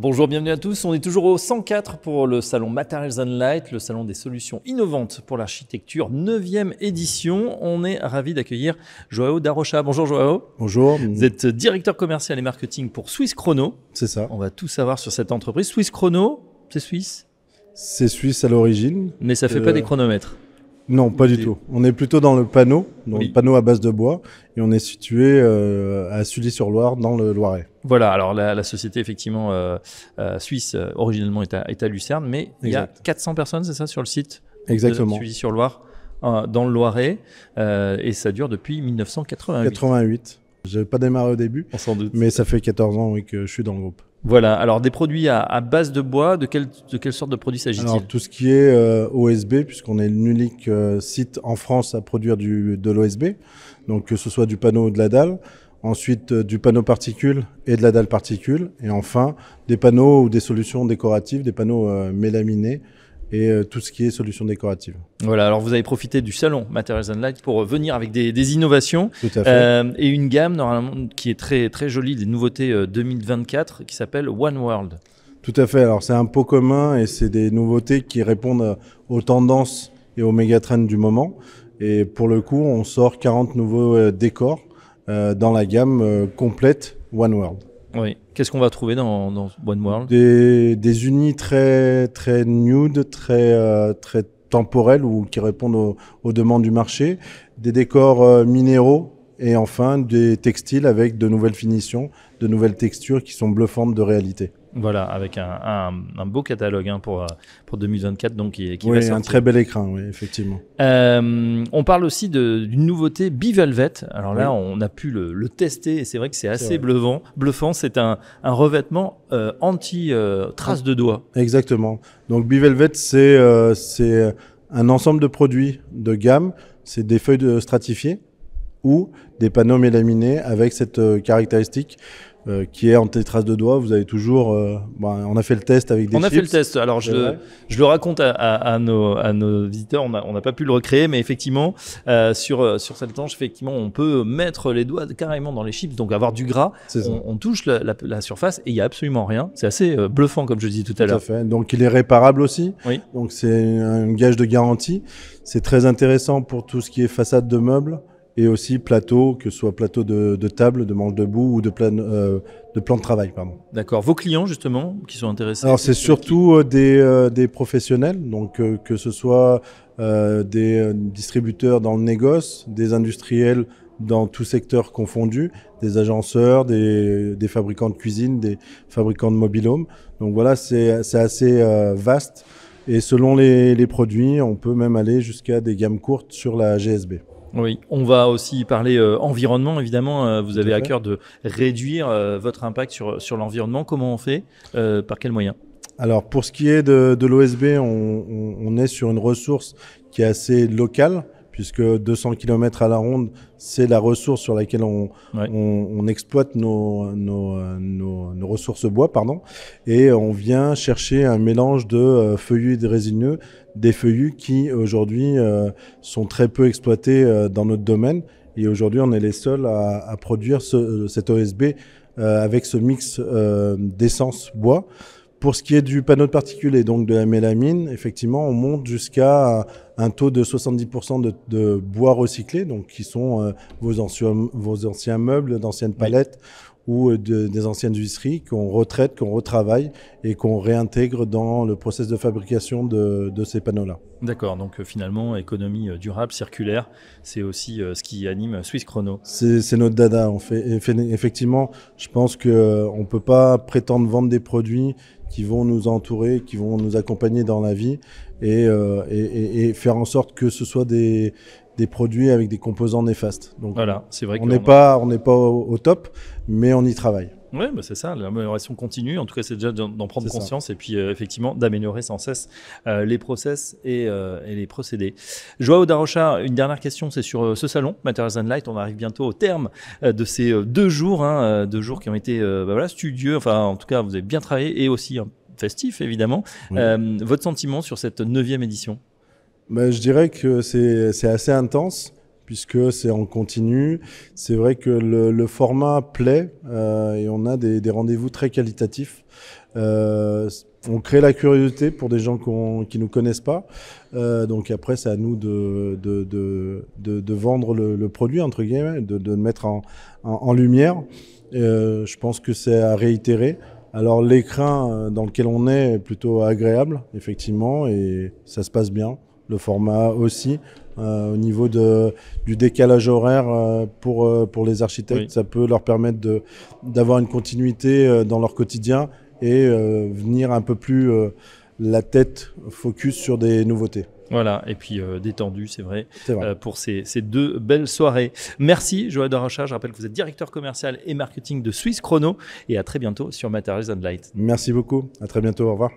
Bonjour, bienvenue à tous. On est toujours au 104 pour le salon Materials and Light, le salon des solutions innovantes pour l'architecture, 9e édition. On est ravis d'accueillir Joao Darocha. Bonjour Joao. Bonjour. Vous êtes directeur commercial et marketing pour Swiss Chrono. C'est ça. On va tout savoir sur cette entreprise. Swiss Chrono, c'est suisse? C'est suisse à l'origine. Mais ça ne fait pas des chronomètres? Non, pas du tout. On est plutôt dans le panneau, le panneau à base de bois, et on est situé à Sully-sur-Loire, dans le Loiret. Voilà, alors la société effectivement suisse originellement est à Lucerne, mais il y a 400 personnes, c'est ça, sur le site? Exactement. De Sully-sur-Loire, dans le Loiret, et ça dure depuis 1988. 88. Je n'avais pas démarré au début, sans doute. Mais ça fait 14 ans que je suis dans le groupe. Voilà, alors des produits à base de bois, de quelle sorte de produits s'agit-il? Alors tout ce qui est OSB, puisqu'on est l'unique site en France à produire de l'OSB, donc que ce soit du panneau ou de la dalle, ensuite du panneau particule et de la dalle particule, et enfin des panneaux ou des solutions décoratives, des panneaux mélaminés, et tout ce qui est solutions décoratives. Voilà, alors vous avez profité du salon Materials and Light pour venir avec des innovations. Tout à fait. Et une gamme normalement qui est très, très jolie, des nouveautés 2024 qui s'appelle One World. Tout à fait, alors c'est un pot commun et c'est des nouveautés qui répondent aux tendances et aux méga-trends du moment. Et pour le coup, on sort 40 nouveaux décors dans la gamme complète One World. Oui. Qu'est-ce qu'on va trouver dans One World? Des unis très, très nude, très temporels ou qui répondent aux demandes du marché, des décors minéraux et enfin des textiles avec de nouvelles finitions, de nouvelles textures qui sont bluffantes de réalité. Voilà, avec un beau catalogue pour 2024 donc, qui va sortir. Un très bel écrin, oui, effectivement. On parle aussi d'une nouveauté Bivelvet. Alors là, on a pu le tester et c'est vrai que c'est assez bluffant. C'est un revêtement anti-traces de doigts. Exactement. Donc Bivelvet, c'est un ensemble de produits de gamme. C'est des feuilles stratifiées ou des panneaux mélaminés avec cette caractéristique qui est anti-traces de doigts. Vous avez toujours... on a fait le test avec des chips. On a fait le test. Alors, je le raconte à nos visiteurs. On n'a pas pu le recréer, mais effectivement, sur cette planche, effectivement, on peut mettre les doigts carrément dans les chips, donc avoir du gras. On touche la surface et il n'y a absolument rien. C'est assez bluffant, comme je disais tout à l'heure. Tout à fait. Donc, il est réparable aussi. Oui. Donc, c'est un gage de garantie. C'est très intéressant pour tout ce qui est façade de meubles. Et aussi plateau, que ce soit plateau de table, de manche debout ou de plan de travail. D'accord. Vos clients, justement, qui sont intéressés? Alors, c'est surtout des professionnels, donc que ce soit des distributeurs dans le négoce, des industriels dans tout secteur confondu, des agenceurs, des fabricants de cuisine, des fabricants de mobil-home. Donc voilà, c'est assez vaste. Et selon les produits, on peut même aller jusqu'à des gammes courtes sur la GSB. Oui, on va aussi parler environnement, évidemment. Vous avez à cœur de réduire votre impact sur l'environnement. Comment on fait? Par quels moyens? Alors, pour ce qui est de l'OSB, on est sur une ressource qui est assez locale, puisque 200 km à la ronde, c'est la ressource sur laquelle on exploite nos ressources bois, et on vient chercher un mélange de feuillus et de résineux, des feuillus qui aujourd'hui sont très peu exploités dans notre domaine, et aujourd'hui on est les seuls à produire cet OSB avec ce mix d'essence bois. Pour ce qui est du panneau de particules et donc de la mélamine, effectivement, on monte jusqu'à un taux de 70% de bois recyclé, donc qui sont vos anciens meubles, d'anciennes palettes ou des anciennes huisseries qu'on retraite, qu'on retravaille et qu'on réintègre dans le process de fabrication de ces panneaux-là. D'accord, donc finalement, économie durable, circulaire, c'est aussi ce qui anime Swiss Chrono. C'est notre dada. Effectivement, je pense qu'on ne peut pas prétendre vendre des produits qui vont nous entourer, qui vont nous accompagner dans la vie et faire en sorte que ce soit des produits avec des composants néfastes. Donc voilà, c'est vrai on n'est pas au top, mais on y travaille. Oui, bah c'est ça, l'amélioration continue. En tout cas, c'est déjà d'en prendre conscience et puis effectivement d'améliorer sans cesse les process et les procédés. Joao Darocha, une dernière question, c'est sur ce salon, Materials and Light. On arrive bientôt au terme de ces 2 jours, 2 jours qui ont été studieux. Enfin, en tout cas, vous avez bien travaillé et aussi festif, évidemment. Oui. Votre sentiment sur cette 9e édition? Je dirais que c'est assez intense, puisque c'est en continu. C'est vrai que le format plaît et on a des rendez-vous très qualitatifs On crée la curiosité pour des gens qui nous connaissent pas. Donc après, c'est à nous de vendre le produit, entre guillemets, de le mettre en lumière. Je pense que c'est à réitérer. Alors l'écrin dans lequel on est plutôt agréable, effectivement, et ça se passe bien. Le format aussi, au niveau du décalage horaire pour les architectes, oui. Ça peut leur permettre d'avoir une continuité dans leur quotidien et venir un peu plus la tête focus sur des nouveautés. Voilà, et puis détendu, c'est vrai. Pour ces 2 belles soirées. Merci Joao Darocha, je rappelle que vous êtes directeur commercial et marketing de Swiss Chrono, et à très bientôt sur Materials and Light. Merci beaucoup, à très bientôt, au revoir.